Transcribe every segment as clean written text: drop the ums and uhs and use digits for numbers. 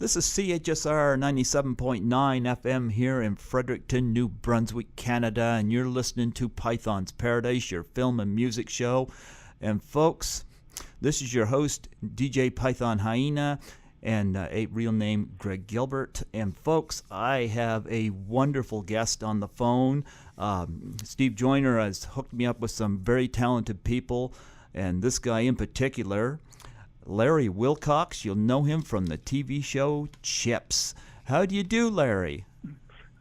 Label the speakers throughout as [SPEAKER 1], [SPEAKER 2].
[SPEAKER 1] This is CHSR 97.9 FM here in Fredericton, New Brunswick, Canada, and you're listening to Python's Paradise, your film and music show. And folks, this is your host, DJ Python Hyena, and a real name, Greg Gilbert. And folks, I have a wonderful guest on the phone. Steve Joyner has hooked me up with some very talented people, and this guy in particular, Larry Wilcox. You'll know him from the TV show C.H.I.P.S. How do you do, Larry?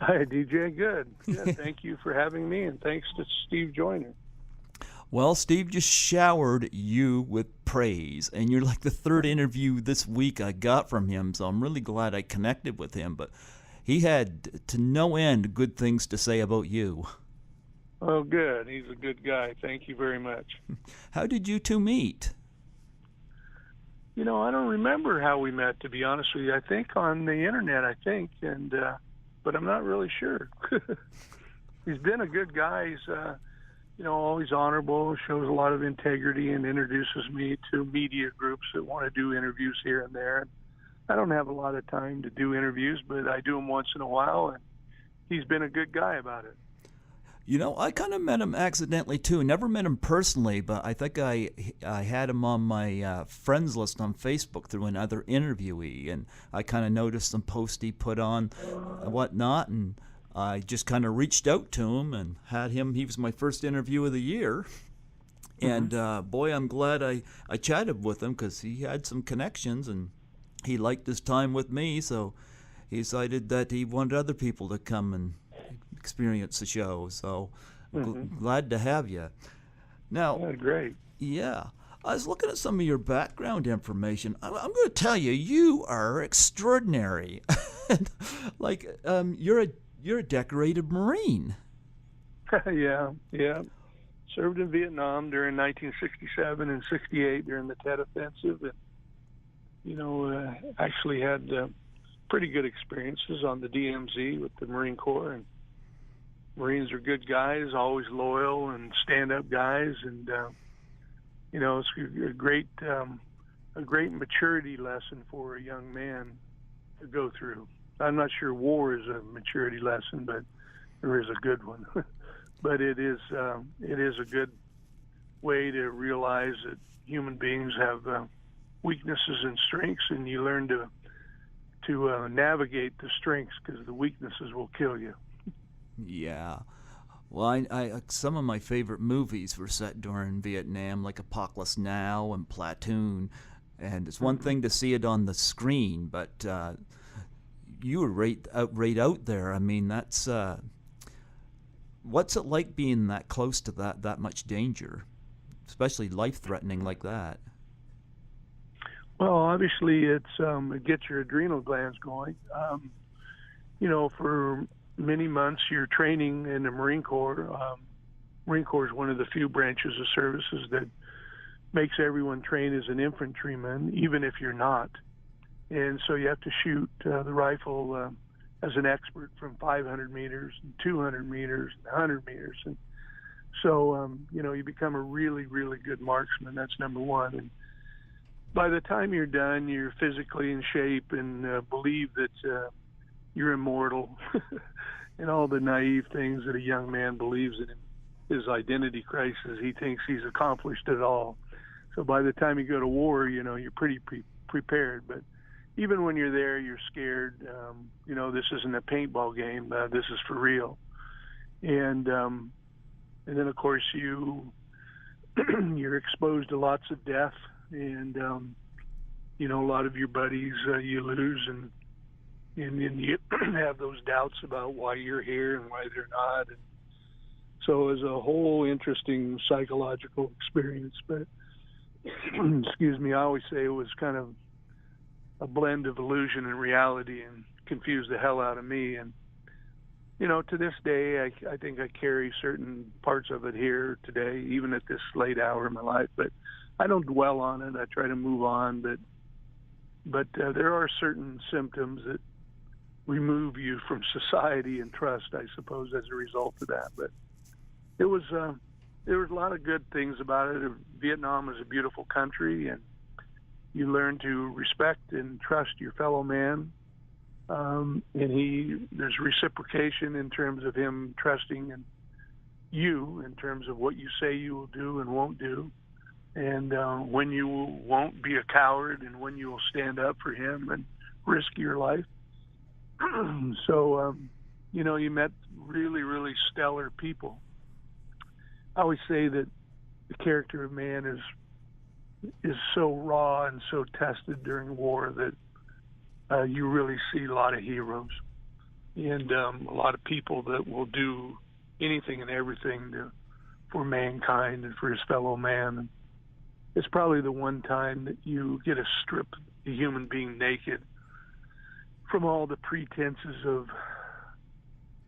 [SPEAKER 2] Hi, DJ. Good. Thank you for having me, and thanks to Steve Joyner.
[SPEAKER 1] Well, Steve just showered you with praise, and you're like the third interview this week I got from him, so I'm really glad I connected with him. But he had to no end good things to say about you.
[SPEAKER 2] Oh, good. He's a good guy. Thank you very much.
[SPEAKER 1] How did you two meet?
[SPEAKER 2] You know, I don't remember how we met, to be honest with you. I think on the internet, but I'm not really sure. He's been a good guy. He's, always honorable, shows a lot of integrity, and introduces me to media groups that want to do interviews here and there. I don't have a lot of time to do interviews, but I do them once in a while, and he's been a good guy about it.
[SPEAKER 1] You know, I kind of met him accidentally, too. Never met him personally, but I think I had him on my friends list on Facebook through another interviewee, and I kind of noticed some posts he put on and whatnot, and I just kind of reached out to him and had him. He was my first interview of the year, and boy, I'm glad I chatted with him because he had some connections, and he liked his time with me, so he decided that he wanted other people to come and experience the show, so glad to have you. Now,
[SPEAKER 2] great.
[SPEAKER 1] Yeah, I was looking at some of your background information. I'm going to tell you, you are extraordinary. You're a decorated Marine.
[SPEAKER 2] Yeah. Served in Vietnam during 1967 and 68 during the Tet Offensive, and actually had pretty good experiences on the DMZ with the Marine Corps. And Marines are good guys, always loyal and stand-up guys, and it's a great maturity lesson for a young man to go through. I'm not sure war is a maturity lesson, but there is a good one. But it is a good way to realize that human beings have weaknesses and strengths, and you learn to navigate the strengths, because the weaknesses will kill you.
[SPEAKER 1] Yeah. Well, I some of my favorite movies were set during Vietnam, like Apocalypse Now and Platoon, and it's one thing to see it on the screen, but you were right out there. I mean, that's what's it like being that close to that much danger, especially life-threatening like that?
[SPEAKER 2] Well, obviously, it gets your adrenal glands going. For many months, you're training in the Marine Corps. Marine Corps is one of the few branches of services that makes everyone train as an infantryman, even if you're not. And so you have to shoot the rifle as an expert from 500 meters, and 200 meters, and 100 meters. And so, you become a really, really good marksman. That's number one. And by the time you're done, you're physically in shape and believe that you're immortal and all the naive things that a young man believes in his identity crisis. He thinks he's accomplished it all. So by the time you go to war, you're pretty prepared. But even when you're there, you're scared. This isn't a paintball game. This is for real. And then, of course, you're exposed to lots of death. And, a lot of your buddies you lose, and you have those doubts about why you're here and why they're not. And so it was a whole interesting psychological experience. But, excuse me, I always say it was kind of a blend of illusion and reality, and confused the hell out of me. And, to this day, I think I carry certain parts of it here today, even at this late hour in my life. But I don't dwell on it. I try to move on. But there are certain symptoms that remove you from society and trust, I suppose, as a result of that. But there was a lot of good things about it. Vietnam is a beautiful country, and You learn to respect and trust your fellow man. And there's reciprocation in terms of him trusting and you in terms of what you say you will do and won't do. And when you won't be a coward and when you will stand up for him and risk your life. So, you met really, really stellar people. I always say that the character of man is so raw and so tested during war that you really see a lot of heroes and a lot of people that will do anything and everything for mankind and for his fellow man. It's probably the one time that you get to strip the human being naked from all the pretenses of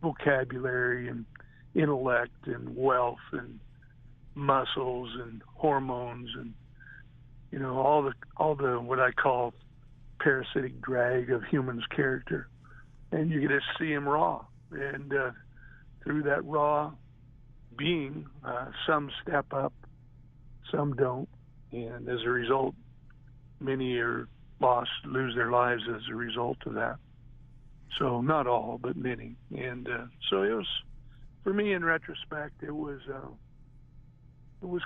[SPEAKER 2] vocabulary and intellect and wealth and muscles and hormones and all the what I call parasitic drag of human's character, and you get to see him raw. And through that raw being, some step up, some don't, and as a result, many are lost, lose their lives as a result of that. So not all, but many. And so it was, for me, in retrospect, it was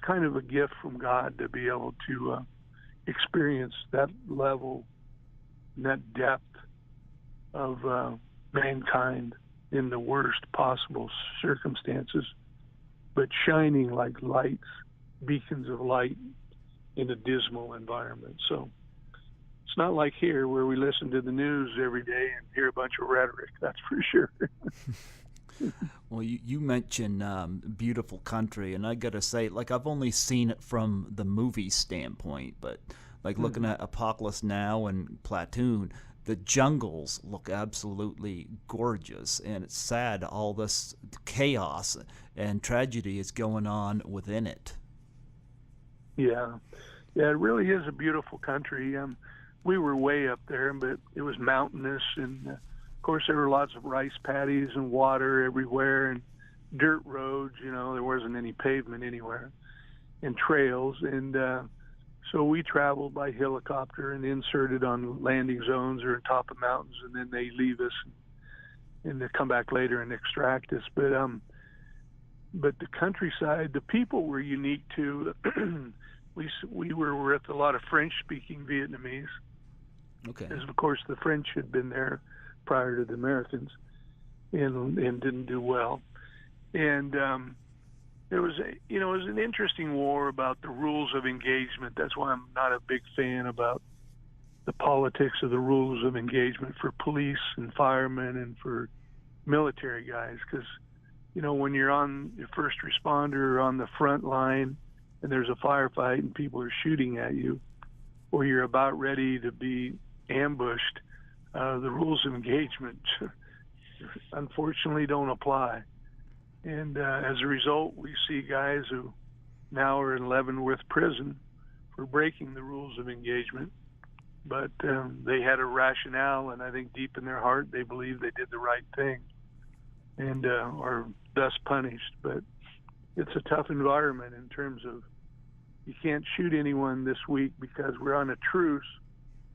[SPEAKER 2] kind of a gift from God to be able to experience that level, and that depth of mankind in the worst possible circumstances, but shining like lights, beacons of light in a dismal environment. So it's not like here where we listen to the news every day and hear a bunch of rhetoric, that's for sure.
[SPEAKER 1] Well, you mentioned beautiful country, and I got to say, like, I've only seen it from the movie standpoint, but like looking at Apocalypse Now and Platoon, the jungles look absolutely gorgeous, and it's sad all this chaos and tragedy is going on within it.
[SPEAKER 2] Yeah, it really is a beautiful country. We were way up there, but it was mountainous, and of course there were lots of rice paddies and water everywhere and dirt roads. There wasn't any pavement anywhere, and trails. And so we traveled by helicopter and inserted on landing zones or on top of mountains, and then they leave us and they come back later and extract us. But the countryside, the people were unique too. We were with a lot of French-speaking Vietnamese.
[SPEAKER 1] Okay.
[SPEAKER 2] Because of course the French had been there prior to the Americans, and didn't do well. And it was an interesting war about the rules of engagement. That's why I'm not a big fan about the politics of the rules of engagement for police and firemen and for military guys. Because when you're on your first responder or on the front line and there's a firefight and people are shooting at you, or you're about ready to be ambushed, the rules of engagement unfortunately don't apply. And as a result, we see guys who now are in Leavenworth prison for breaking the rules of engagement. But they had a rationale, and I think deep in their heart they believe they did the right thing and are thus punished. But it's a tough environment in terms of you can't shoot anyone this week because we're on a truce,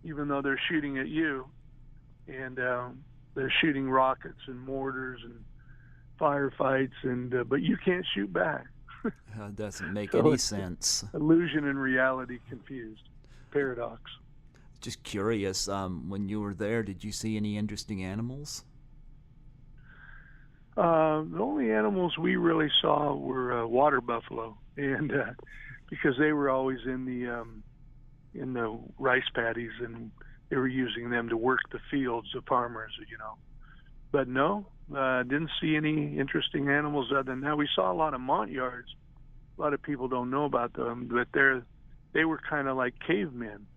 [SPEAKER 2] even though they're shooting at you. And they're shooting rockets and mortars and firefights, but you can't shoot back.
[SPEAKER 1] That doesn't make
[SPEAKER 2] So
[SPEAKER 1] any
[SPEAKER 2] it's
[SPEAKER 1] sense.
[SPEAKER 2] Illusion and reality confused. Paradox.
[SPEAKER 1] Just curious, when you were there, did you see any interesting animals?
[SPEAKER 2] The only animals we really saw were water buffalo, and because they were always in the rice paddies, and they were using them to work the fields, the farmers, But no, didn't see any interesting animals other than that. We saw a lot of montyards. A lot of people don't know about them, but they were kind of like cavemen,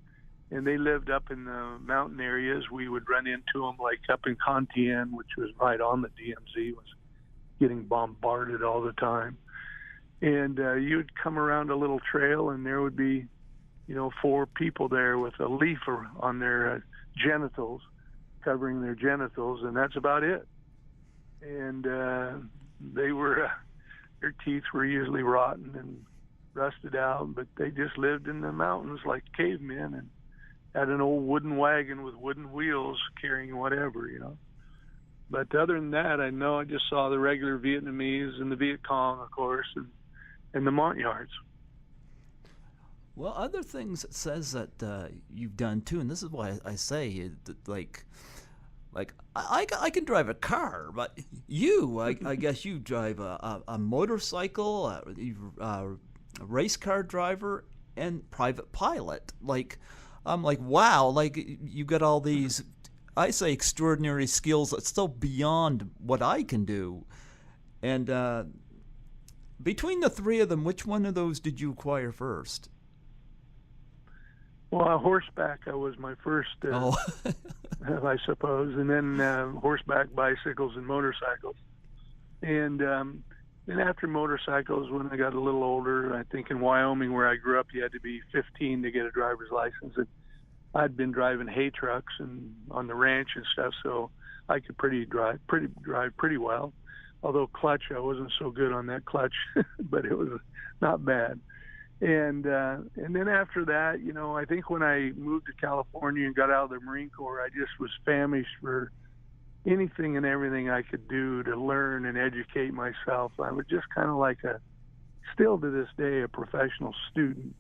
[SPEAKER 2] and they lived up in the mountain areas. We would run into them like up in Contian, which was right on the DMZ, was getting bombarded all the time. And you would come around a little trail, and there would be, 4 people there with a leaf on their genitals, covering their genitals, and that's about it. And their teeth were usually rotten and rusted out, but they just lived in the mountains like cavemen, and had an old wooden wagon with wooden wheels carrying whatever, But other than that, I just saw the regular Vietnamese and the Viet Cong, of course, and the Montyards.
[SPEAKER 1] Well, other things it says that you've done too, and this is why I say that, like I can drive a car, but I guess you drive a motorcycle, a race car driver, and private pilot. Like, I'm like, wow, like you got all these, I say, extraordinary skills that's still beyond what I can do. And between the three of them, which one of those did you acquire first?
[SPEAKER 2] Well, horseback was my first, I suppose, and then horseback, bicycles, and motorcycles. And then after motorcycles, when I got a little older, I think in Wyoming where I grew up, you had to be 15 to get a driver's license. And I'd been driving hay trucks and on the ranch and stuff, so I could drive pretty well. Although clutch, I wasn't so good on that clutch, but it was not bad. And then after that, I think when I moved to California and got out of the Marine Corps, I just was famished for anything and everything I could do to learn and educate myself. I was just kind of like still to this day, a professional student.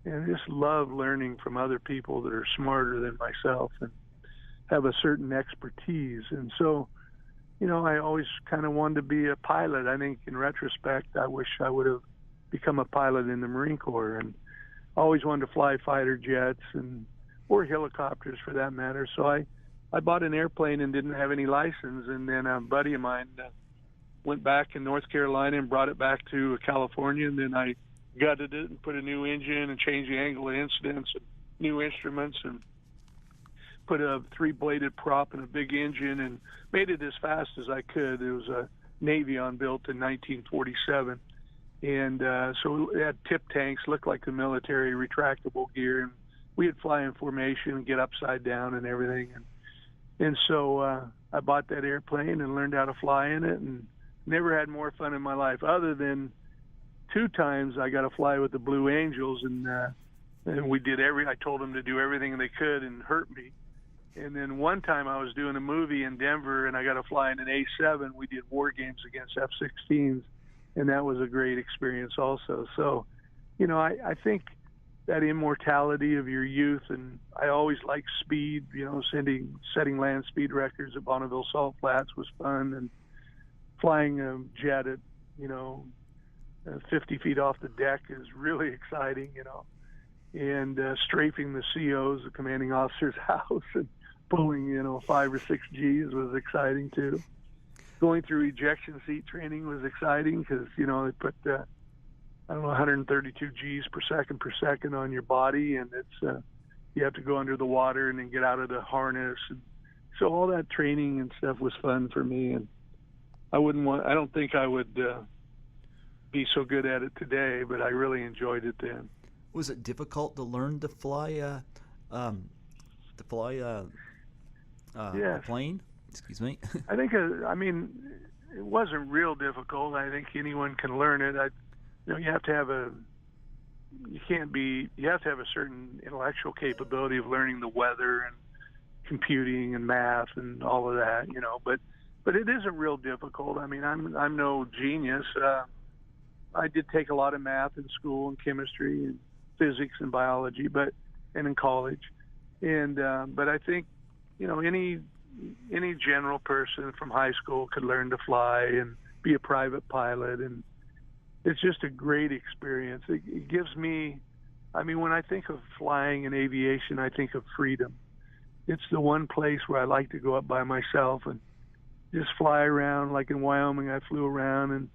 [SPEAKER 2] And I just love learning from other people that are smarter than myself and have a certain expertise. And so, I always kind of wanted to be a pilot. I think in retrospect, I wish I would have become a pilot in the Marine Corps, and always wanted to fly fighter jets or helicopters for that matter. So I bought an airplane and didn't have any license, and then a buddy of mine went back in North Carolina and brought it back to California, and then I gutted it and put a new engine and changed the angle of incidence and new instruments and put a 3-bladed prop in a big engine and made it as fast as I could. It was a Navion built in 1947. And so it had tip tanks, looked like the military, retractable gear. And we'd fly in formation and get upside down and everything. And so I bought that airplane and learned how to fly in it, and never had more fun in my life, other than 2 times I got to fly with the Blue Angels. And we did I told them to do everything they could and hurt me. And then one time I was doing a movie in Denver, and I got to fly in an A7. We did war games against F-16s. And that was a great experience also. So, I think that immortality of your youth, and I always liked speed, setting land speed records at Bonneville Salt Flats was fun, and flying a jet at, 50 feet off the deck is really exciting, and strafing the CO's, the commanding officer's house, and pulling, 5 or 6 G's was exciting too. Going through ejection seat training was exciting because, they put, 132 G's per second on your body, and it's you have to go under the water and then get out of the harness. And so all that training and stuff was fun for me, and I don't think I would be so good at it today, but I really enjoyed it then.
[SPEAKER 1] Was it difficult to learn to fly
[SPEAKER 2] Yes.
[SPEAKER 1] a plane? Excuse me.
[SPEAKER 2] I think, it wasn't real difficult. I think anyone can learn it. You have to have a certain intellectual capability of learning the weather and computing and math and all of that, but it isn't real difficult. I'm no genius. I did take a lot of math in school and chemistry and physics and biology, and in college. But I think, any general person from high school could learn to fly and be a private pilot, and it's just a great experience. It gives me, when I think of flying and aviation, I think of freedom. It's the one place where I like to go up by myself and just fly around. Like in Wyoming, I flew around and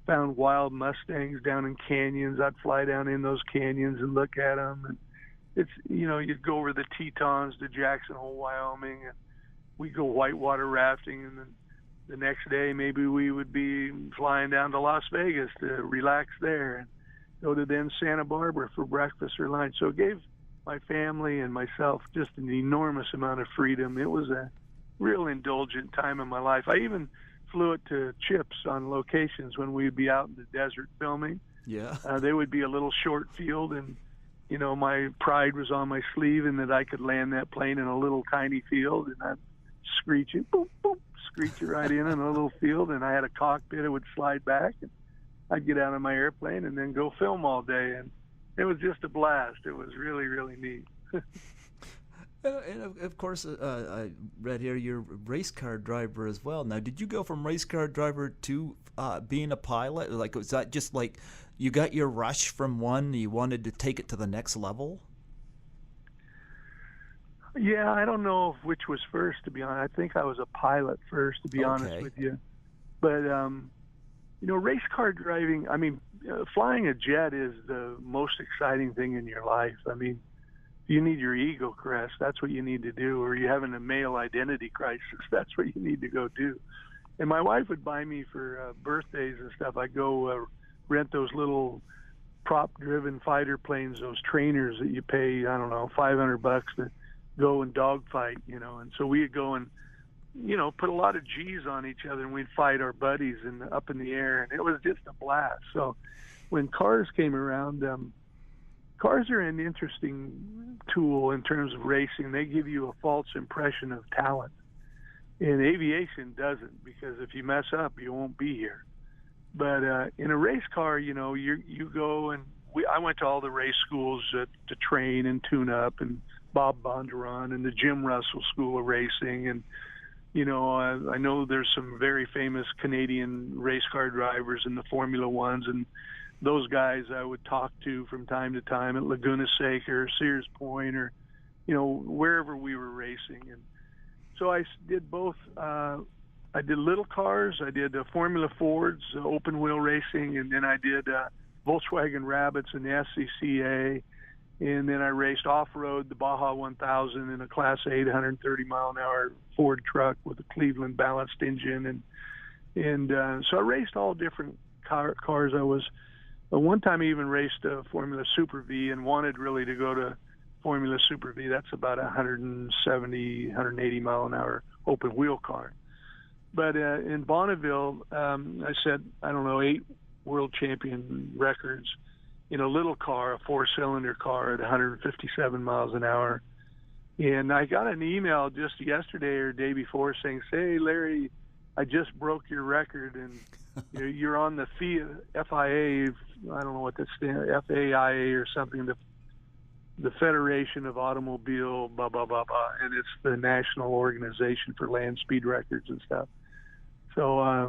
[SPEAKER 2] found wild Mustangs down in canyons. I'd fly down in those canyons and look at them. And it's, you'd go over the Tetons to Jackson Hole, Wyoming, and we'd go whitewater rafting, and then the next day maybe we would be flying down to Las Vegas to relax there and go to then Santa Barbara for breakfast or lunch. So it gave my family and myself just an enormous amount of freedom. It was a real indulgent time in my life. I even flew it to C.H.I.P.S on locations when we'd be out in the desert filming.
[SPEAKER 1] Yeah.
[SPEAKER 2] There would be a little short field, and my pride was on my sleeve and that I could land that plane in a little tiny field, and I'd screech it, boop, boop, screech it right in a little field, and I had a cockpit. It would slide back, and I'd get out of my airplane and then go film all day, and it was just a blast. It was really, really neat.
[SPEAKER 1] And of course, I read here you're a race car driver as well. Now, did you go from race car driver to being a pilot? Like, was that just like you got your rush from one, you wanted to take it to the next level?
[SPEAKER 2] Yeah, I don't know which was first, to be honest. I think I was a pilot first, to be honest with you. But, race car driving, flying a jet is the most exciting thing in your life. I mean, you need your ego crest. That's what you need to do. Or you're having a male identity crisis. That's what you need to go do. And my wife would buy me for birthdays and stuff. I'd go rent those little prop-driven fighter planes, those trainers that you pay, I don't know, $500 to go and dogfight, And so we'd go and, put a lot of G's on each other, and we'd fight our buddies up in the air. And it was just a blast. So when cars came around, cars are an interesting tool in terms of racing. They give you a false impression of talent. And aviation doesn't, because if you mess up, you won't be here. But in a race car, you go and I went to all the race schools to train and tune up, and Bob Bondurant and the Jim Russell School of Racing. And, I know there's some very famous Canadian race car drivers in the Formula Ones, and those guys I would talk to from time to time at Laguna Seca or Sears Point or, wherever we were racing. And so I did both. I did little cars. I did Formula Fords, open wheel racing, and then I did Volkswagen Rabbits in the SCCA. And then I raced off-road, the Baja 1000 in a Class 8 130-mile-an-hour Ford truck with a Cleveland balanced engine. And so I raced all different cars. I was one time I even raced a Formula Super V and wanted really to go to Formula Super V. That's about a 170, 180-mile-an-hour open wheel car. But in Bonneville, I set, 8 world champion records in a little car, a 4-cylinder car at 157 miles an hour. And I got an email just yesterday or day before saying, "Hey, Larry, I just broke your record, and you're on the FIA, I don't know what that stands, FAIA or something, the Federation of Automobile, blah, blah, blah, blah, and it's the national organization for land speed records and stuff." So I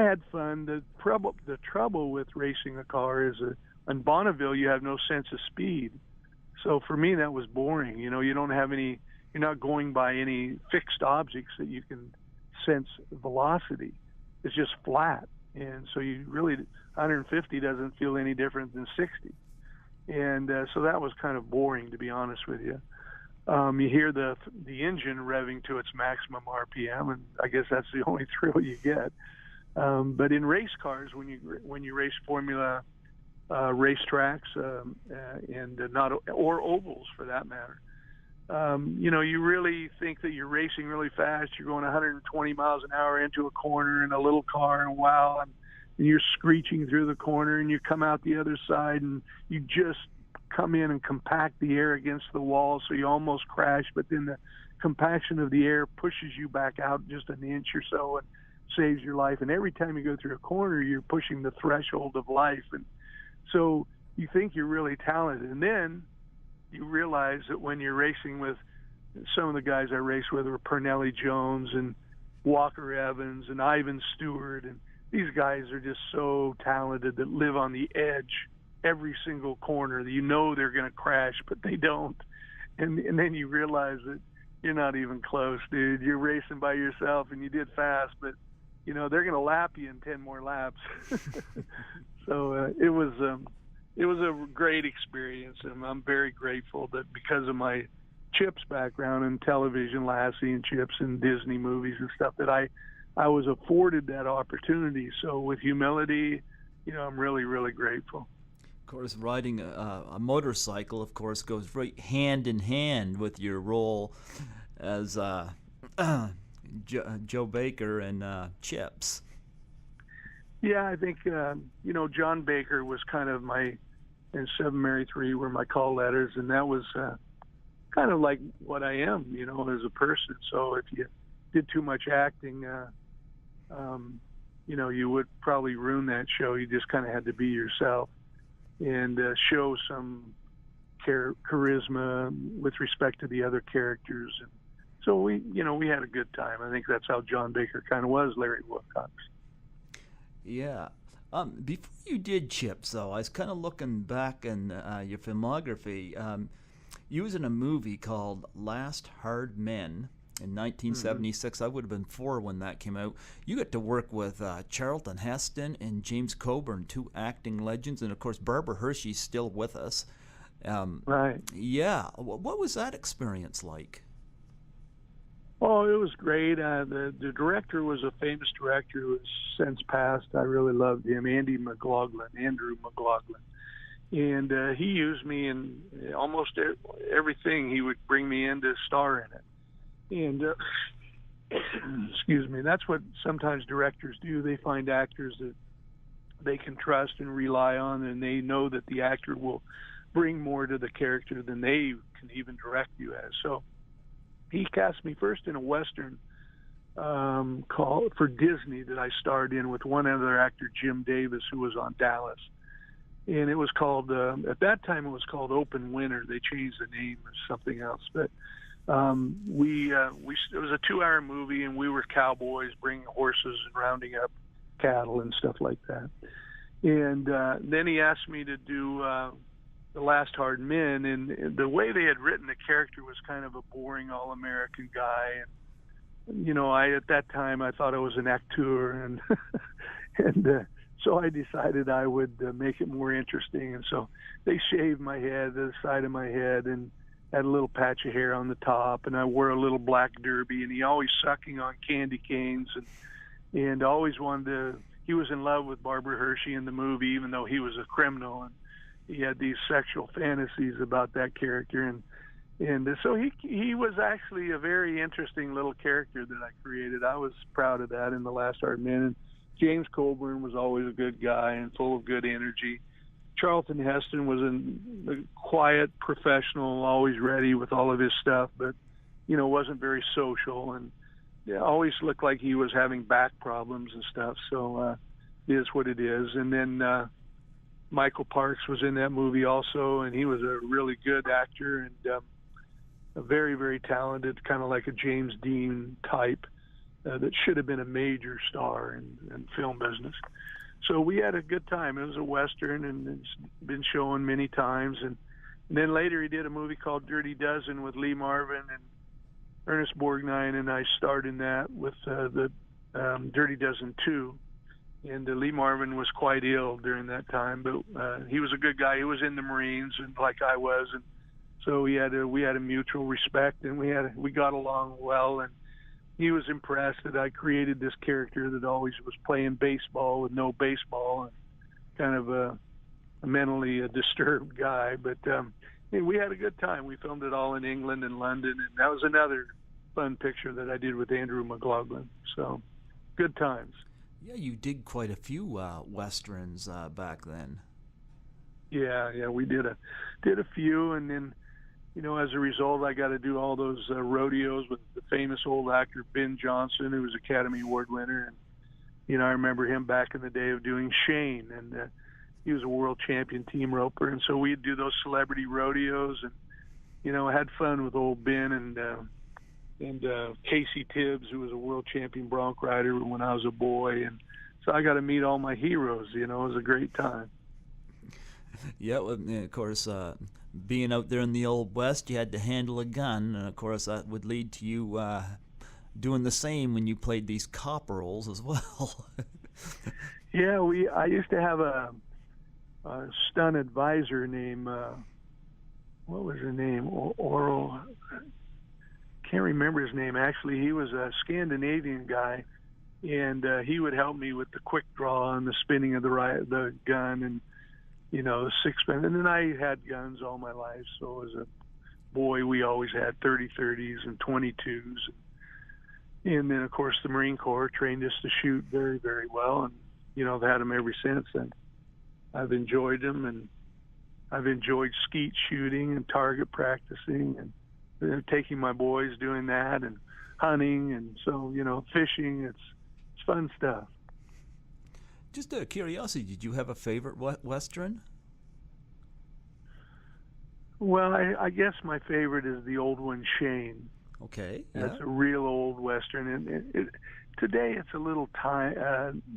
[SPEAKER 2] had fun. The trouble with racing a car is in Bonneville, you have no sense of speed. So for me, that was boring. You don't have you're not going by any fixed objects that you can sense velocity. It's just flat. And so 150 doesn't feel any different than 60. And so that was kind of boring, to be honest with you. You hear the engine revving to its maximum RPM, and I guess that's the only thrill you get. But in race cars, when you race Formula racetracks or ovals for that matter, you really think that you're racing really fast. You're going 120 miles an hour into a corner in a little car, and wow, and you're screeching through the corner, and you come out the other side, and you just come in and compact the air against the wall, so you almost crash, but then the compaction of the air pushes you back out just an inch or so and saves your life. And every time you go through a corner, you're pushing the threshold of life. And so you think you're really talented. And then you realize that when you're racing with some of the guys I raced with were Pernelli Jones and Walker Evans and Ivan Stewart, and these guys are just so talented that live on the edge every single corner. They're going to crash, but they don't. And then you realize that you're not even close, dude. You're racing by yourself, and you did fast, but they're going to lap you in 10 more laps. So it was a great experience, and I'm very grateful that because of my C.H.I.P.S background in television, Lassie and C.H.I.P.S and Disney movies and stuff, that I was afforded that opportunity. So with humility, I'm really, really grateful.
[SPEAKER 1] Of course, riding a motorcycle, of course, goes right hand in hand with your role as Joe Baker and C.H.I.P.S.
[SPEAKER 2] Yeah, I think John Baker was kind of my and 7 Mary 3 were my call letters, and that was kind of like what I am, as a person. So if you did too much acting, you would probably ruin that show. You just kind of had to be yourself and show some charisma with respect to the other characters. And so we had a good time. I think that's how John Baker kind of was Larry Wilcox.
[SPEAKER 1] Yeah. Before you did C.H.I.P.S, though, I was kind of looking back in your filmography. You was in a movie called Last Hard Men in 1976. I would have been 4 when that came out. You got to work with Charlton Heston and James Coburn, 2 acting legends, and of course Barbara Hershey's still with us.
[SPEAKER 2] Right.
[SPEAKER 1] Yeah. What was that experience like?
[SPEAKER 2] Oh, it was great. The director was a famous director who has since passed. I really loved him, Andrew McLaughlin. And he used me in almost everything. He would bring me in to star in it. And excuse me, that's what sometimes directors do. They find actors that they can trust and rely on, and they know that the actor will bring more to the character than they can even direct you as. So he cast me first in a Western called for Disney that I starred in with one other actor, Jim Davis, who was on Dallas. And it was called, at that time it was called Open Winter. They changed the name or something else. But it was a 2-hour movie, and we were cowboys bringing horses and rounding up cattle and stuff like that. And then he asked me to do The Last Hard Men, and the way they had written the character was kind of a boring all-American guy. And, at that time I thought I was an actor, and so I decided I would make it more interesting. And so they shaved my head, the side of my head, and had a little patch of hair on the top, and I wore a little black derby, and he always sucking on candy canes, and always wanted to. He was in love with Barbara Hershey in the movie, even though he was a criminal, and he had these sexual fantasies about that character, and so he was actually a very interesting little character that I created. I was proud of that in The Last Hard Men. And James Coburn was always a good guy and full of good energy. Charlton Heston was a quiet professional, always ready with all of his stuff, but wasn't very social, and always looked like he was having back problems and stuff. So it is what it is. And then Michael Parks was in that movie also, and he was a really good actor and a very, very talented, kind of like a James Dean type that should have been a major star in film business. So we had a good time. It was a Western, and it's been shown many times. And then later he did a movie called Dirty Dozen with Lee Marvin and Ernest Borgnine, and I starred in that with the Dirty Dozen 2. And Lee Marvin was quite ill during that time, but he was a good guy. He was in the Marines, and like I was, and so we had a mutual respect, and we got along well. And he was impressed that I created this character that always was playing baseball with no baseball, and kind of a mentally disturbed guy. But we had a good time. We filmed it all in England and London, and that was another fun picture that I did with Andrew McLaughlin. So good times.
[SPEAKER 1] Yeah, you did quite a few Westerns back then.
[SPEAKER 2] Yeah, we did a few, and then as a result, I got to do all those rodeos with the famous old actor Ben Johnson, who was Academy Award winner. And I remember him back in the day of doing Shane, and he was a world champion team roper. And so we'd do those celebrity rodeos, and had fun with old Ben and Casey Tibbs, who was a world champion bronc rider when I was a boy. And so I got to meet all my heroes. It was a great time.
[SPEAKER 1] Yeah, well, of course, being out there in the Old West, you had to handle a gun, and of course that would lead to you doing the same when you played these cop roles as well.
[SPEAKER 2] Yeah, I used to have a stunt advisor named what was her name? Oral. Can't remember his name actually. He was a Scandinavian guy, and he would help me with the quick draw and the spinning of the gun, and the six-gun. And then I had guns all my life. So as a boy, we always had 30-30s and 22s. And then, of course, the Marine Corps trained us to shoot very, very well. And, I've had them ever since. And I've enjoyed them. And I've enjoyed skeet shooting and target practicing, and taking my boys doing that, and hunting, and so fishing. It's fun stuff.
[SPEAKER 1] Just out of curiosity, did you have a favorite Western?
[SPEAKER 2] Well, I guess my favorite is the old one, Shane.
[SPEAKER 1] Okay, yeah.
[SPEAKER 2] That's a real old Western, and today it's a little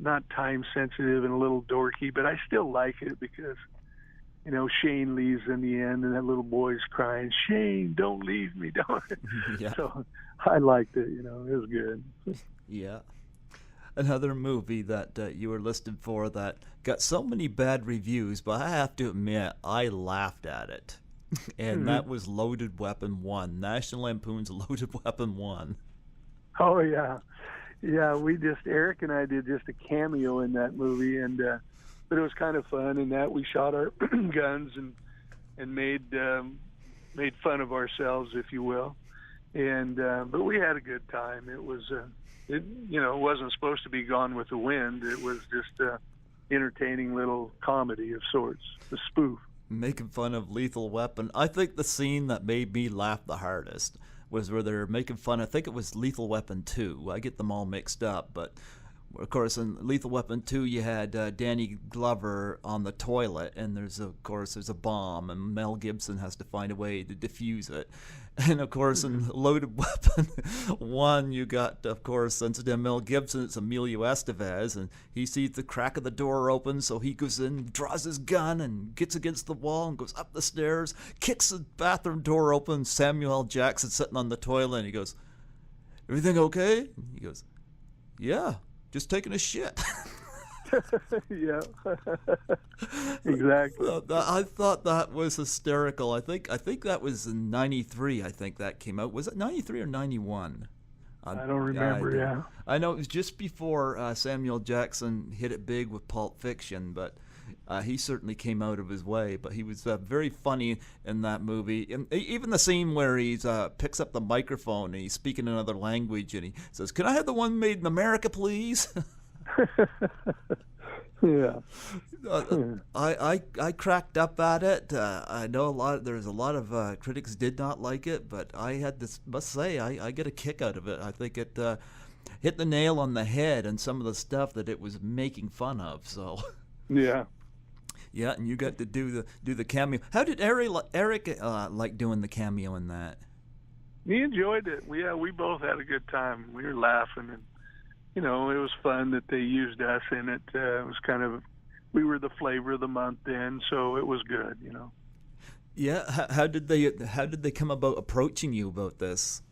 [SPEAKER 2] not time sensitive and a little dorky, but I still like it because Shane leaves in the end, and that little boy's crying, "Shane, don't leave me, don't."
[SPEAKER 1] Yeah.
[SPEAKER 2] So I liked it. It was good.
[SPEAKER 1] Yeah. Another movie that you were listed for that got so many bad reviews, but I have to admit, I laughed at it. And that was Loaded Weapon 1, National Lampoon's Loaded Weapon 1.
[SPEAKER 2] Oh, yeah. Yeah, Erik and I did just a cameo in that movie, and but it was kind of fun in that we shot our guns and made fun of ourselves, if you will. And but we had a good time. It was it wasn't supposed to be Gone with the Wind. It was just a entertaining little comedy of sorts, a spoof.
[SPEAKER 1] Making fun of Lethal Weapon. I think the scene that made me laugh the hardest was where they're making fun. I think it was Lethal Weapon 2. I get them all mixed up, but of course in Lethal Weapon 2 you had Danny Glover on the toilet, and there's a bomb, and Mel Gibson has to find a way to defuse it. And of course in Loaded Weapon 1 you got, of course, instead of Mel Gibson, it's Emilio Estevez, and he sees the crack of the door open, so he goes in, draws his gun, and gets against the wall and goes up the stairs, kicks the bathroom door open. Samuel L. Jackson sitting on the toilet, and he goes, "Everything okay?" And he goes, "Yeah, just taking a shit."
[SPEAKER 2] Yeah. Exactly.
[SPEAKER 1] I thought that was hysterical. I think that was in '93. I think that came out. Was it '93 or '91?
[SPEAKER 2] I don't remember. Yeah.
[SPEAKER 1] I know it was just before Samuel Jackson hit it big with Pulp Fiction, but he certainly came out of his way. But he was very funny in that movie. And even the scene where he picks up the microphone and he's speaking another language, and he says, "Can I have the one made in America, please?"
[SPEAKER 2] Yeah.
[SPEAKER 1] I cracked up at it. I know there's a lot of critics did not like it, but must say I get a kick out of it. I think it hit the nail on the head and some of the stuff that it was making fun of. So
[SPEAKER 2] yeah.
[SPEAKER 1] Yeah, and you got to do the cameo. How did Erik like doing the cameo in that?
[SPEAKER 2] He enjoyed it. We both had a good time. We were laughing, and it was fun that they used us in it. It was we were the flavor of the month then, so it was good,
[SPEAKER 1] Yeah. How did they come about approaching you about this?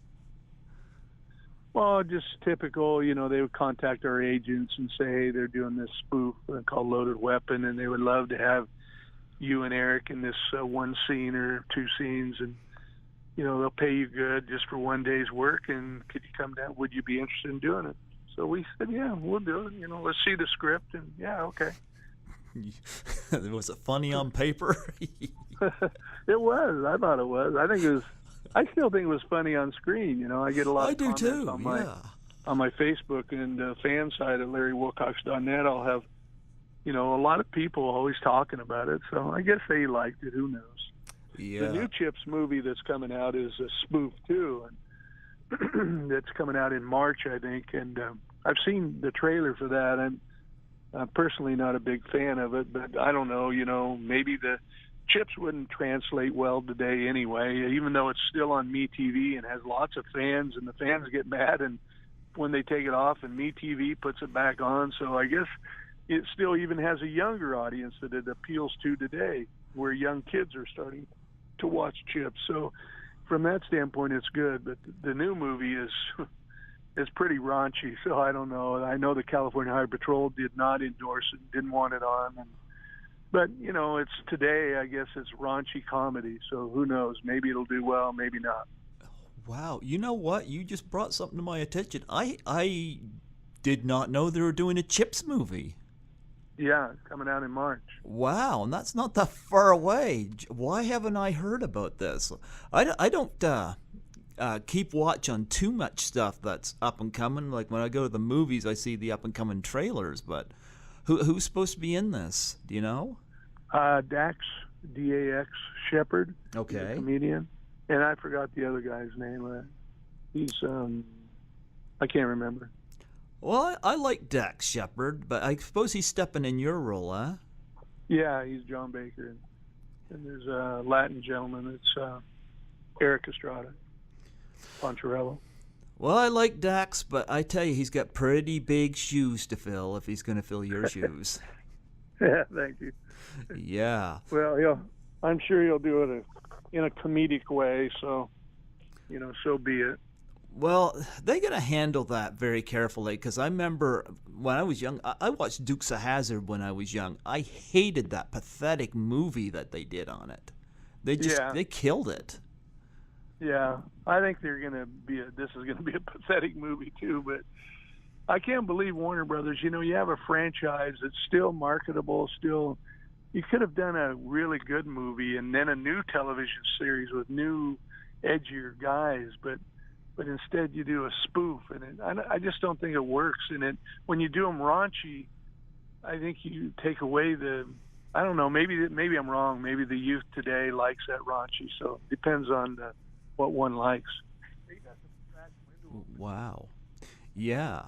[SPEAKER 2] Well, just typical, they would contact our agents and say, "Hey, they're doing this spoof called Loaded Weapon, and they would love to have you and Erik in this one scene or two scenes, and they'll pay you good just for one day's work, and could you come down? Would you be interested in doing it?" So we said, "Yeah, we'll do it. Let's see the script." And yeah, okay.
[SPEAKER 1] Was it funny on paper?
[SPEAKER 2] It was. I thought it was. I still think it was funny on screen. I get a lot of comments
[SPEAKER 1] too.
[SPEAKER 2] On my Facebook and fan site at LarryWilcox.net. I'll have, a lot of people always talking about it. So I guess they liked it. Who knows?
[SPEAKER 1] Yeah.
[SPEAKER 2] The new C.H.I.P.S movie that's coming out is a spoof too, and that's coming out in March, I think. And I've seen the trailer for that. I'm personally not a big fan of it, but I don't know. Maybe the C.H.I.P.S wouldn't translate well today anyway, even though it's still on MeTV and has lots of fans, and the fans get mad and when they take it off, and MeTV puts it back on. So I guess it still even has a younger audience that it appeals to today, where young kids are starting to watch C.H.I.P.S. So from that standpoint, it's good. But the new movie is pretty raunchy, so I don't know. I know the California Highway Patrol did not endorse it, didn't want it on. But, it's today, I guess it's raunchy comedy, so who knows? Maybe it'll do well, maybe not.
[SPEAKER 1] Wow. You know what? You just brought something to my attention. I did not know they were doing a C.H.I.P.S movie.
[SPEAKER 2] Yeah, it's coming out in March.
[SPEAKER 1] Wow, and that's not that far away. Why haven't I heard about this? I don't keep watch on too much stuff that's up and coming. Like when I go to the movies, I see the up and coming trailers. But who's supposed to be in this? Do you know?
[SPEAKER 2] Dax DAX Shepherd. He's a
[SPEAKER 1] Okay.
[SPEAKER 2] comedian. And I forgot the other guy's name. He's, I can't remember.
[SPEAKER 1] Well, I like Dax Shepard, but I suppose he's stepping in your role, huh?
[SPEAKER 2] Yeah, he's John Baker. And there's a Latin gentleman. It's Erik Estrada, Poncherello.
[SPEAKER 1] Well, I like Dax, but I tell you, he's got pretty big shoes to fill if he's going to fill your shoes.
[SPEAKER 2] Yeah, thank you.
[SPEAKER 1] Yeah.
[SPEAKER 2] Well, I'm sure he'll do it in a comedic way, so, so be it.
[SPEAKER 1] Well, they're going to handle that very carefully because I remember when I was young, I watched Dukes of Hazzard when I was young. I hated that pathetic movie that they did on it. They killed it.
[SPEAKER 2] Yeah, I think this is going to be a pathetic movie too, but I can't believe Warner Brothers, you have a franchise that's still marketable, you could have done a really good movie and then a new television series with new, edgier guys, but instead you do a spoof, and I just don't think it works. And when you do them raunchy, I think you take away I don't know, maybe I'm wrong. Maybe the youth today likes that raunchy, so it depends on what one likes.
[SPEAKER 1] Wow. Yeah.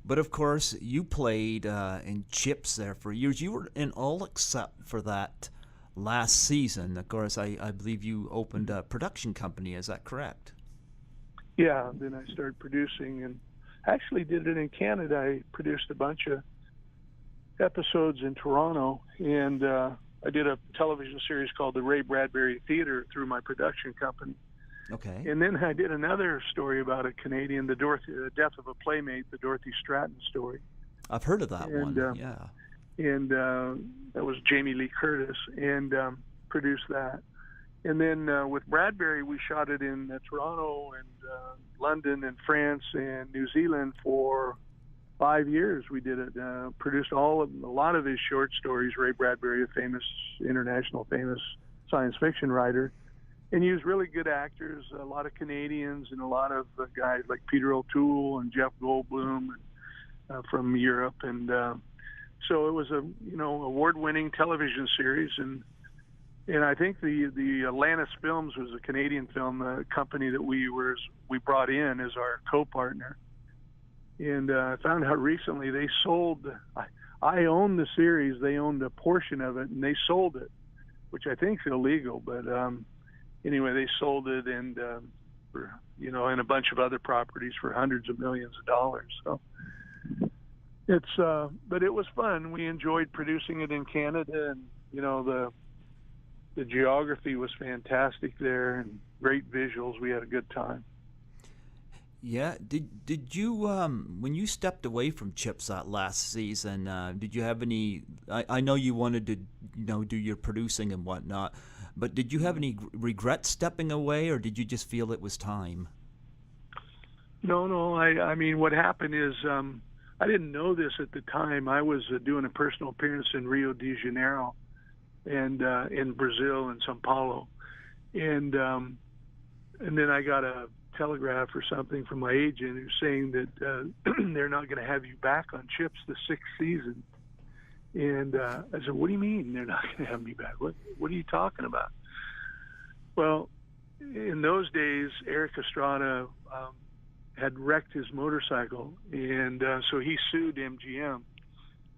[SPEAKER 1] But of course, you played in C.H.I.P.S there for years. You were in all except for that last season. Of course, I believe you opened a production company. Is that correct?
[SPEAKER 2] Yeah, then I started producing and actually did it in Canada. I produced a bunch of episodes in Toronto, and I did a television series called The Ray Bradbury Theater through my production company.
[SPEAKER 1] Okay.
[SPEAKER 2] And then I did another story about a Canadian, the death of a playmate, the Dorothy Stratton story.
[SPEAKER 1] I've heard of that one, yeah.
[SPEAKER 2] And that was Jamie Lee Curtis, and produced that. And then with Bradbury, we shot it in Toronto and London and France and New Zealand for 5 years. We did it, produced a lot of his short stories. Ray Bradbury, a international famous science fiction writer, and used really good actors, a lot of Canadians and a lot of guys like Peter O'Toole and Jeff Goldblum from Europe. And so it was a award-winning television series, and I think the Atlantis Films was a Canadian film company that we brought in as our co-partner. And I found out recently they sold. I owned the series; they owned a portion of it, and they sold it, which I think is illegal. But anyway, they sold it, and and a bunch of other properties for hundreds of millions of dollars. So but it was fun. We enjoyed producing it in Canada, and the geography was fantastic there, and great visuals. We had a good time.
[SPEAKER 1] Yeah. Did you when you stepped away from C.H.I.P.S that last season? Did you have any? I know you wanted to do your producing and whatnot, but did you have any regret stepping away, or did you just feel it was time?
[SPEAKER 2] No. I mean, what happened is I didn't know this at the time. I was doing a personal appearance in Rio de Janeiro and in Brazil and Sao Paulo, and then I got a telegraph or something from my agent who's saying that they're not going to have you back on C.H.I.P.S the sixth season. And I said, "What do you mean they're not going to have me back? What are you talking about?" Well, in those days, Erik Estrada had wrecked his motorcycle, and so he sued MGM.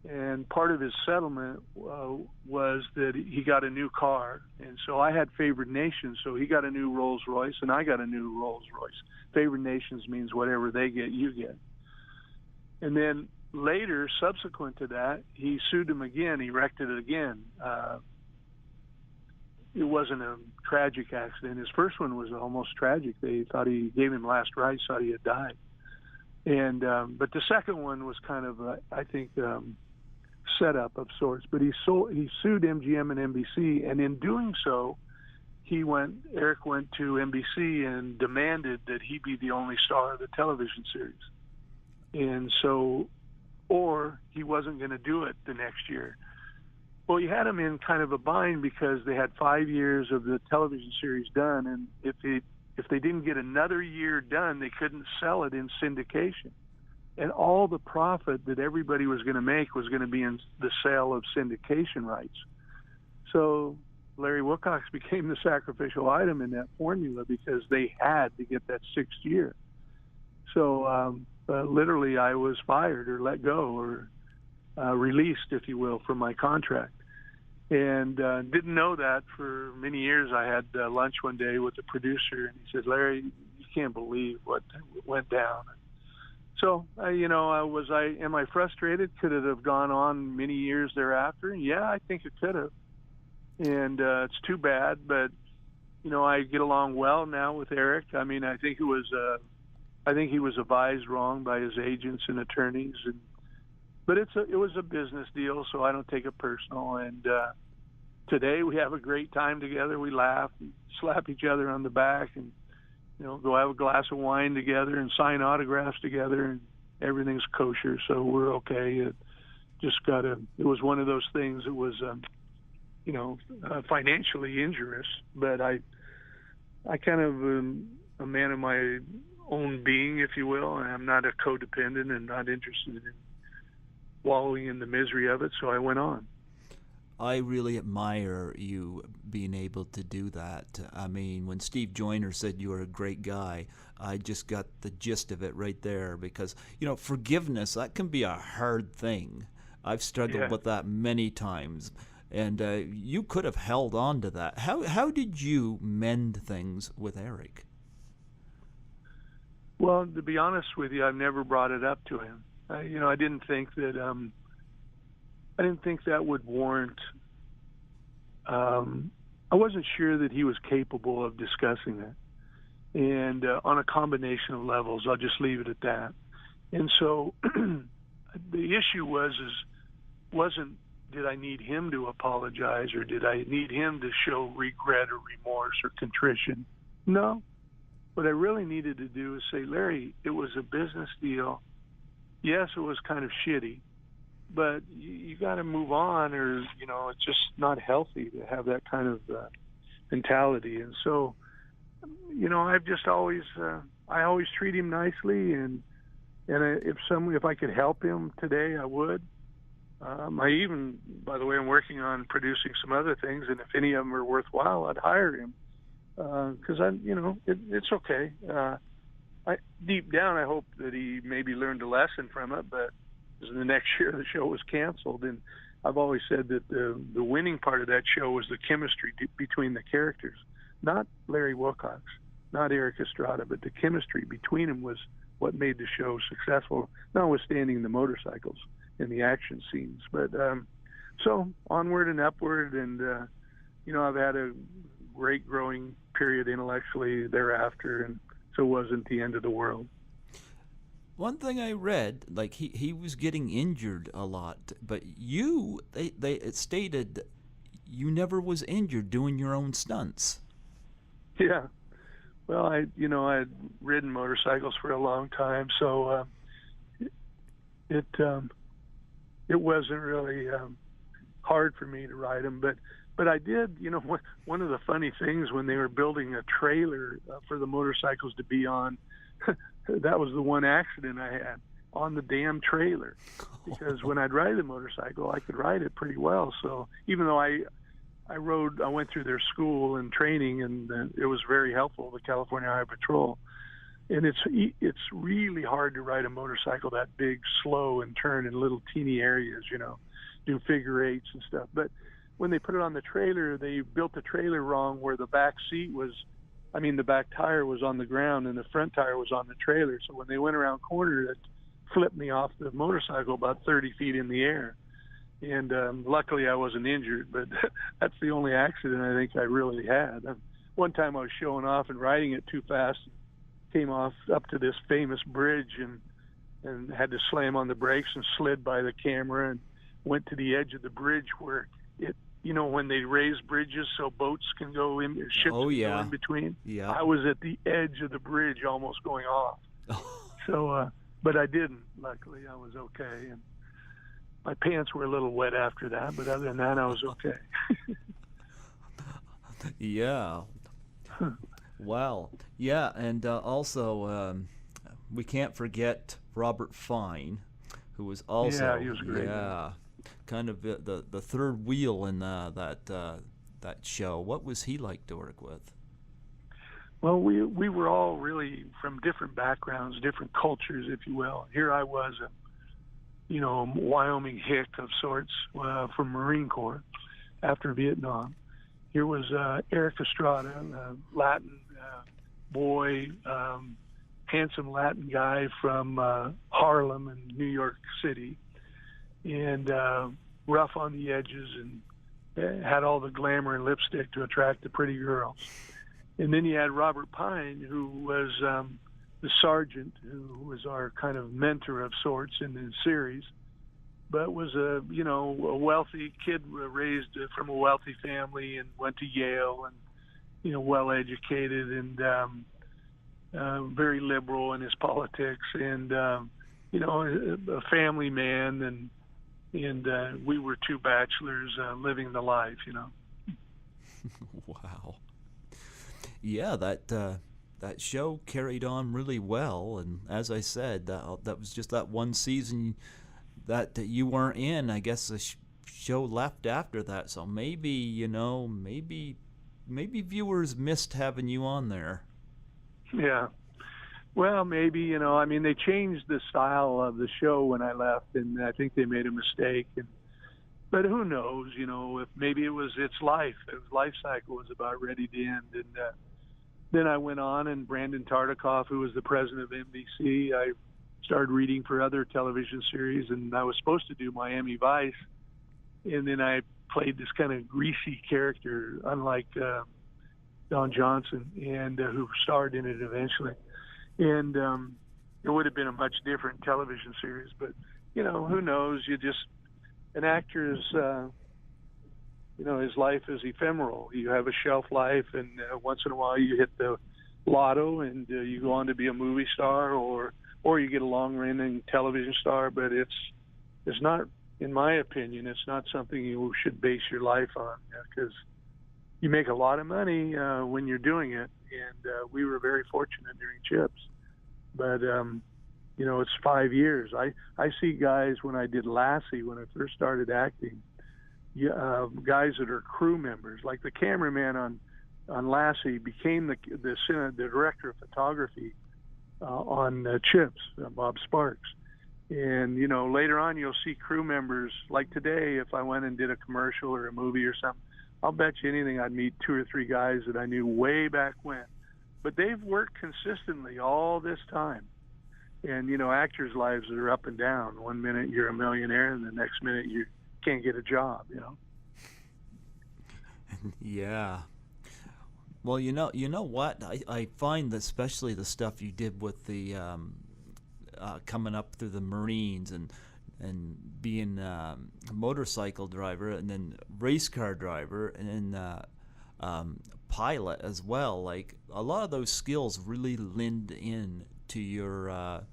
[SPEAKER 2] And part of his settlement was that he got a new car. And so I had favored nations. So he got a new Rolls Royce and I got a new Rolls Royce. Favored nations means whatever they get, you get. And then later, subsequent to that, he sued him again. He wrecked it again. It wasn't a tragic accident. His first one was almost tragic. They thought he gave him last rites, thought he had died. And but the second one was kind of, I think, setup of sorts. But he sued MGM and NBC, and in doing so, Erik went to NBC and demanded that he be the only star of the television series. And so, or he wasn't going to do it the next year. Well, you had him in kind of a bind because they had 5 years of the television series done, and if they didn't get another year done, they couldn't sell it in syndication. And all the profit that everybody was going to make was going to be in the sale of syndication rights. So Larry Wilcox became the sacrificial item in that formula because they had to get that 6th year. So literally I was fired or let go or released, if you will, from my contract. And didn't know that for many years. I had lunch one day with the producer, and he said, "Larry, you can't believe what went down." So, am I frustrated? Could it have gone on many years thereafter? Yeah, I think it could have. And it's too bad, but, I get along well now with Erik. I mean, I think he was advised wrong by his agents and attorneys, but it was a business deal, so I don't take it personal. And today we have a great time together. We laugh, and slap each other on the back, and go have a glass of wine together and sign autographs together, and everything's kosher, so we're okay. It was one of those things that was, financially injurious, but I kind of am a man of my own being, if you will, and I'm not a codependent and not interested in wallowing in the misery of it, so I went on.
[SPEAKER 1] I really admire you being able to do that. I mean, when Steve Joyner said you were a great guy, I just got the gist of it right there because, forgiveness, that can be a hard thing. I've struggled with that many times, and you could have held on to that. How did you mend things with Erik?
[SPEAKER 2] Well, to be honest with you, I've never brought it up to him. I didn't think that that would warrant. I wasn't sure that he was capable of discussing it, and on a combination of levels, I'll just leave it at that. And so, the issue wasn't did I need him to apologize or did I need him to show regret or remorse or contrition? No. What I really needed to do is say, Larry, it was a business deal. Yes, it was kind of shitty, but you got to move on, or it's just not healthy to have that kind of mentality. And so, I've just always I always treat him nicely, and if I could help him today, I would. I even, by the way, I'm working on producing some other things, and if any of them are worthwhile, I'd hire him because it's okay. Deep down, I hope that he maybe learned a lesson from it, but the next year the show was canceled, and I've always said that the winning part of that show was the chemistry between the characters, not Larry Wilcox, not Erik Estrada, but the chemistry between them was what made the show successful, notwithstanding the motorcycles and the action scenes. But so onward and upward, and I've had a great growing period intellectually thereafter, and so it wasn't the end of the world.
[SPEAKER 1] One thing I read, like he was getting injured a lot, but it stated you never was injured doing your own stunts.
[SPEAKER 2] Yeah. Well, I'd ridden motorcycles for a long time, so it wasn't really hard for me to ride them, but I did, one of the funny things when they were building a trailer for the motorcycles to be on, that was the one accident I had on the damn trailer, because when I'd ride the motorcycle, I could ride it pretty well. So even though I went through their school and training, and it was very helpful, the California Highway Patrol. And it's really hard to ride a motorcycle that big, slow, and turn in little teeny areas, do figure eights and stuff. But when they put it on the trailer, they built the trailer wrong, where the back the back tire was on the ground and the front tire was on the trailer. So when they went around corner, it flipped me off the motorcycle about 30 feet in the air. And luckily I wasn't injured, but that's the only accident I think I really had. One time I was showing off and riding it too fast, came off up to this famous bridge and had to slam on the brakes and slid by the camera and went to the edge of the bridge where it, when they raise bridges so boats can go in, ships can go in between. Yeah. I was at the edge of the bridge almost going off. So, but I didn't. Luckily, I was okay. And my pants were a little wet after that, but other than that, I was okay.
[SPEAKER 1] Yeah. Wow. Yeah, and also we can't forget Robert Fine, who was also
[SPEAKER 2] he was great.
[SPEAKER 1] Yeah, kind of the third wheel in that that show. What was he like to work with?
[SPEAKER 2] Well, we were all really from different backgrounds, different cultures, if you will. Here I was, a Wyoming hick of sorts from Marine Corps after Vietnam. Here was Erik Estrada, a Latin boy, handsome Latin guy from Harlem in New York City, and rough on the edges and had all the glamour and lipstick to attract the pretty girls. And then you had Robert Pine, who was the sergeant, who was our kind of mentor of sorts in the series, but was a wealthy kid raised from a wealthy family and went to Yale and, well educated and very liberal in his politics and, a family man. And we were two bachelors living the life,
[SPEAKER 1] Wow. Yeah, that show carried on really well, and as I said, that was just that one season that you weren't in. I guess the show left after that, so maybe maybe viewers missed having you on there.
[SPEAKER 2] Yeah. Well, maybe, they changed the style of the show when I left, and I think they made a mistake. But who knows, if maybe it was its life cycle was about ready to end. And then I went on, and Brandon Tartikoff, who was the president of NBC, I started reading for other television series, and I was supposed to do Miami Vice. And then I played this kind of greasy character, unlike Don Johnson, and who starred in it eventually. And it would have been a much different television series. But, who knows? An actor's, his life is ephemeral. You have a shelf life, and once in a while you hit the lotto and you go on to be a movie star or you get a long-running television star. But it's not, in my opinion, it's not something you should base your life on, because you make a lot of money when you're doing it. And we were very fortunate during C.H.I.P.S. But, it's 5 years. I see guys, when I did Lassie, when I first started acting, guys that are crew members, like the cameraman on Lassie became the director of photography on C.H.I.P.S, Bob Sparks. And, later on you'll see crew members, like today, if I went and did a commercial or a movie or something, I'll bet you anything I'd meet 2 or 3 guys that I knew way back when. But they've worked consistently all this time. And, actors' lives are up and down. One minute you're a millionaire, and the next minute you can't get a job,
[SPEAKER 1] Yeah. Well, you know what? I find that especially the stuff you did with the coming up through the Marines and being a motorcycle driver and then race car driver and then pilot as well. Like, a lot of those skills really lend in to your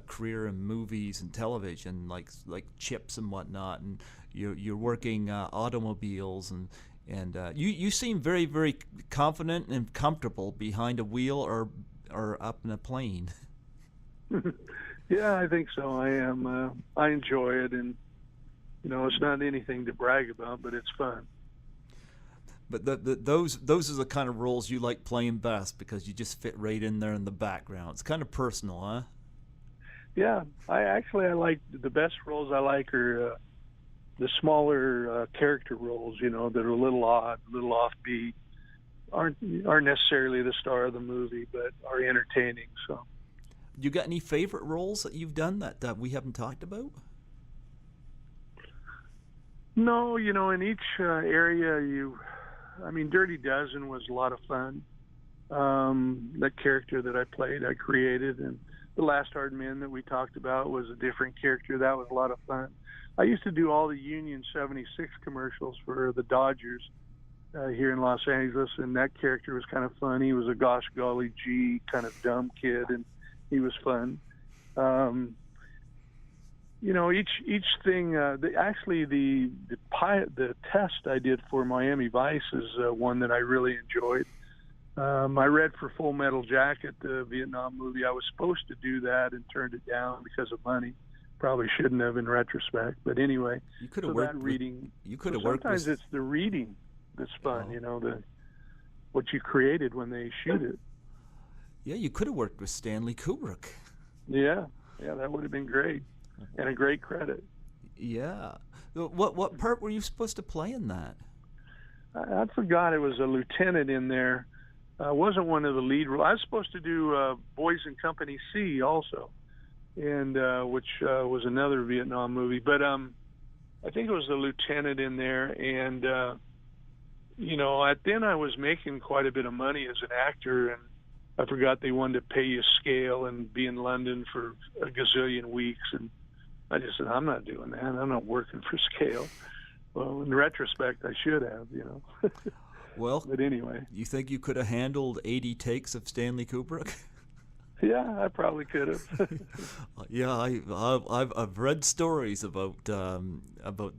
[SPEAKER 1] career in movies and television, like CHIPS and whatnot, and you're working automobiles and you seem very, very confident and comfortable behind a wheel or up in a plane.
[SPEAKER 2] Yeah, I think so. I am. I enjoy it, and it's not anything to brag about, but it's fun.
[SPEAKER 1] But those are the kind of roles you like playing best, because you just fit right in there in the background. It's kind of personal, huh?
[SPEAKER 2] Yeah, I like the best roles I like are the smaller character roles, that are a little odd, a little offbeat, aren't necessarily the star of the movie, but are entertaining. So,
[SPEAKER 1] you got any favorite roles that you've done that we haven't talked about?
[SPEAKER 2] No, in each area, Dirty Dozen was a lot of fun. That character that I played, I created, and The Last Hard Men that we talked about was a different character. That was a lot of fun. I used to do all the Union 76 commercials for the Dodgers here in Los Angeles, and that character was kind of fun. He was a gosh golly gee kind of dumb kid, and he was fun. Each thing. The test I did for Miami Vice is one that I really enjoyed. I read for Full Metal Jacket, the Vietnam movie. I was supposed to do that and turned it down because of money. Probably shouldn't have in retrospect, but anyway.
[SPEAKER 1] You could have worked.
[SPEAKER 2] Reading.
[SPEAKER 1] You could have worked.
[SPEAKER 2] Sometimes it's the reading. that's fun. What you created when they shoot it.
[SPEAKER 1] Yeah, you could have worked with Stanley Kubrick.
[SPEAKER 2] Yeah, that would have been great, and a great credit.
[SPEAKER 1] Yeah. What part were you supposed to play in that?
[SPEAKER 2] I forgot. It was a lieutenant in there. I wasn't one of the lead roles. I was supposed to do Boys in Company C also, and which was another Vietnam movie. But I think it was the lieutenant in there, and then I was making quite a bit of money as an actor, and I forgot they wanted to pay you scale and be in London for a gazillion weeks, and I just said, I'm not doing that. I'm not working for scale. Well, in retrospect, I should have,
[SPEAKER 1] Well,
[SPEAKER 2] but anyway.
[SPEAKER 1] You think you could have handled 80 takes of Stanley Kubrick?
[SPEAKER 2] Yeah, I probably could have.
[SPEAKER 1] Yeah, I've read stories about the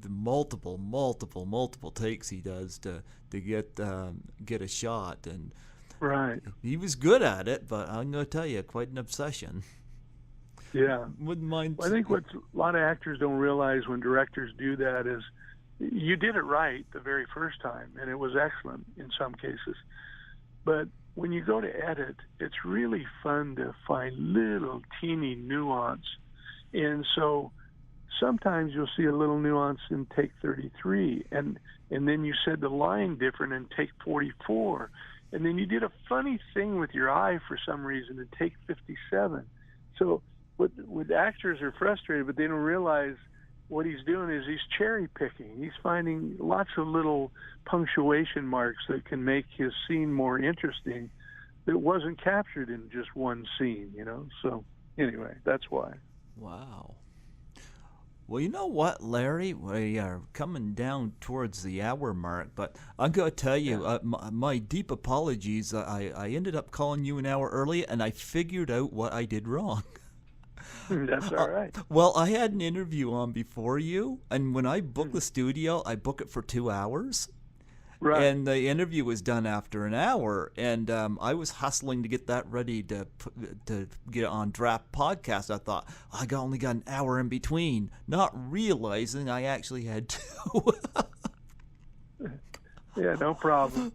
[SPEAKER 1] multiple takes he does to get a shot, and
[SPEAKER 2] right.
[SPEAKER 1] He was good at it, but I'm going to tell you, quite an obsession.
[SPEAKER 2] Yeah.
[SPEAKER 1] Wouldn't mind.
[SPEAKER 2] Well, I think what a lot of actors don't realize when directors do that is you did it right the very first time, and it was excellent in some cases. But when you go to edit, it's really fun to find little teeny nuance. And so sometimes you'll see a little nuance in take 33, and then you said the line different in take 44. And then you did a funny thing with your eye for some reason in take 57. So what actors are frustrated, but they don't realize what he's doing is he's cherry picking. He's finding lots of little punctuation marks that can make his scene more interesting that wasn't captured in just one scene, So anyway, that's why.
[SPEAKER 1] Wow. Well, you know what, Larry? We are coming down towards the hour mark, but I'm going to tell you, my deep apologies. I ended up calling you an hour early, and I figured out what I did wrong.
[SPEAKER 2] That's all right.
[SPEAKER 1] Well, I had an interview on before you, and when I book the studio, I book it for 2 hours.
[SPEAKER 2] Right.
[SPEAKER 1] And the interview was done after an hour, and I was hustling to get that ready to get it on Draft Podcast. I thought, I only got an hour in between, not realizing I actually had 2.
[SPEAKER 2] Yeah, no problem.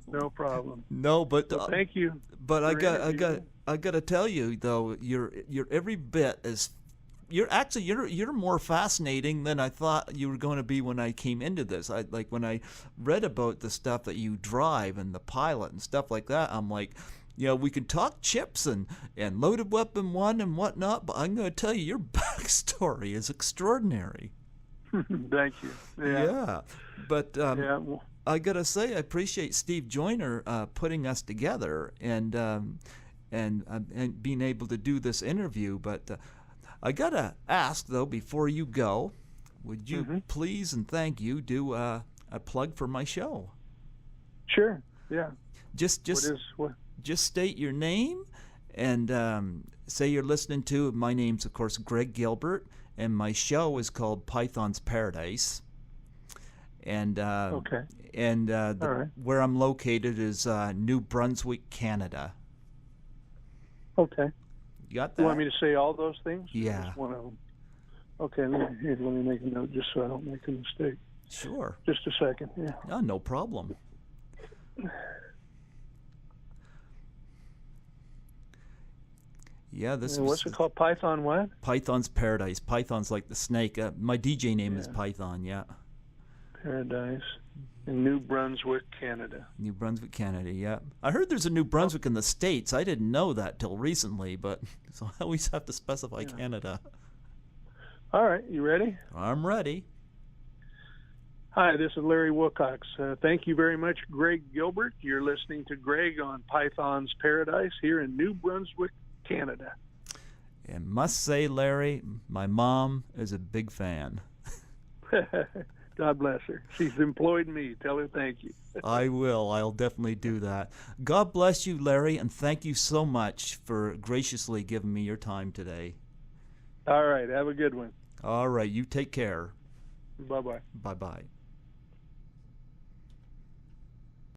[SPEAKER 1] No, but
[SPEAKER 2] well, thank you.
[SPEAKER 1] But I got to tell you though, you're every bit as you're more fascinating than I thought you were going to be when I came into this. When I read about the stuff that you drive and the pilot and stuff like that, I'm like, we can talk chips and Loaded Weapon 1 and whatnot, but I'm going to tell you, your backstory is extraordinary.
[SPEAKER 2] Thank you.
[SPEAKER 1] Yeah. But I got to say, I appreciate Steve Joyner putting us together and being able to do this interview, but I got to ask, though, before you go, would you please and thank you do a plug for my show?
[SPEAKER 2] Sure, yeah.
[SPEAKER 1] Just state your name and say you're listening to, my name's, of course, Greg Gilbert, and my show is called Python's Paradise. And
[SPEAKER 2] okay.
[SPEAKER 1] And
[SPEAKER 2] right.
[SPEAKER 1] Where I'm located is New Brunswick, Canada.
[SPEAKER 2] Okay.
[SPEAKER 1] You got that?
[SPEAKER 2] You want me to say all those things?
[SPEAKER 1] Yeah.
[SPEAKER 2] Just one of them. Okay, let me make a note just so I don't make a mistake.
[SPEAKER 1] Sure.
[SPEAKER 2] Just a second, yeah.
[SPEAKER 1] Oh, no problem. Yeah,
[SPEAKER 2] what's it called? Python what?
[SPEAKER 1] Python's Paradise. Python's like the snake. My DJ name is Python, yeah.
[SPEAKER 2] Paradise. In New Brunswick, Canada.
[SPEAKER 1] New Brunswick, Canada, yeah. I heard there's a New Brunswick in the States. I didn't know that till recently, but so I always have to specify Canada.
[SPEAKER 2] All right, you ready?
[SPEAKER 1] I'm ready.
[SPEAKER 2] Hi, this is Larry Wilcox. Thank you very much, Greg Gilbert. You're listening to Greg on Python's Paradise here in New Brunswick, Canada.
[SPEAKER 1] And must say, Larry, my mom is a big fan.
[SPEAKER 2] God bless her. She's employed me. Tell her thank you.
[SPEAKER 1] I will. I'll definitely do that. God bless you, Larry, and thank you so much for graciously giving me your time today.
[SPEAKER 2] All right. Have a good one.
[SPEAKER 1] All right. You take care.
[SPEAKER 2] Bye-bye.
[SPEAKER 1] Bye-bye.